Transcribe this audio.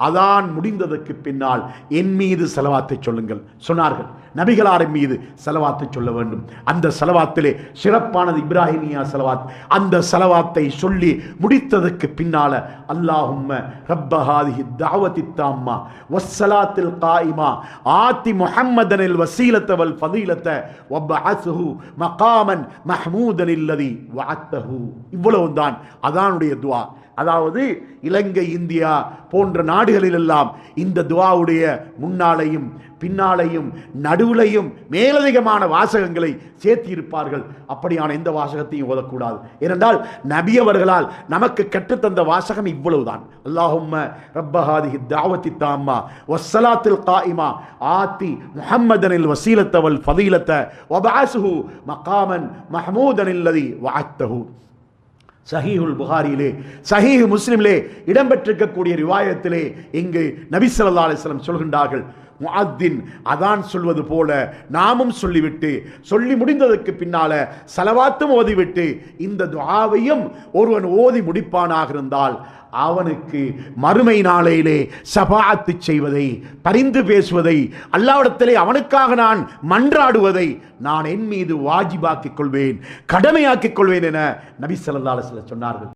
அதான் முடிந்ததற்கு பின்னால் என் மீது ஸலவாத்தை சொல்லுங்கள் சொன்னார்கள். நபிகளாரின் மீது ஸலவாத்தை சொல்ல வேண்டும். அந்த ஸலவாத்திலே சிறப்பானது இப்ராஹிமியா ஸலவாத். அந்த ஸலவாத்தை சொல்லி முடித்ததற்கு பின்னால அல்லாஹும்ம ரப்ப ஹாதிஹி தஅவத்தி தாம்மா வஸ்ஸலாத்தில் காயிமா ஆதி முஹம்மதனில் வஸீலத வல் ஃபதீலத வபஅஸ்ஹு மகாமன் மஹ்மூதன் அல்லதி வஅத்தஹு. இவ்வளவுதான் அதானுடைய துஆ. அதாவது இலங்கை, இந்தியா போன்ற நாடுகளிலெல்லாம் இந்த துஆவுடைய முன்னாலையும் பின்னாலையும் நடுவுலையும் மேலதிகமான வாசகங்களை சேர்த்திருப்பார்கள். அப்படியான எந்த வாசகத்தையும் ஓதக்கூடாது. ஏனென்றால் நபி அவர்களால் நமக்கு கற்றுத்தந்த வாசகம் இவ்வளவுதான். அல்லாஹும்ம ரப்ப ஹாதிஹி தஅவத்தி தாம்மா வஸ்ஸலாத்தில் காயிமா ஆதி முஹம்மதனில் வஸீலத வல் ஃபதீலத வபஅஸ்ஹு மகாமன் மஹ்மூதன் அல்லதி வஅத்தஹு. சஹீஹுல் புகாரியிலே, சஹீஹ் முஸ்லிமிலே இடம்பெற்றிருக்கக்கூடிய ரிவாயத்திலே இங்கு நபி ஸல்லல்லாஹு அலைஹி வஸல்லம் சொல்கின்றார்கள், முஅத்தின் அதான் சொல்வது போல நாமும் சொல்லிவிட்டு சொல்லி முடிந்ததற்கு பின்னால ஸலவாத்தும் ஓதிவிட்டு இந்த துஆவையும் ஒருவன் ஓதி முடிப்பானாக இருந்தால் அவனுக்கு மறுமை நாளையிலே ஷஃபாஅத்து செய்வதை, பரிந்து பேசுவதை, அல்லாஹ்விடத்திலே அவனுக்காக நான் மன்றாடுவதை நான் என் மீது வாஜிபாக்கிக் கொள்வேன், கடமையாக்கிக் கொள்வேன் என நபி ஸல்லல்லாஹு அலைஹி வஸல்லம் சொன்னார்கள்.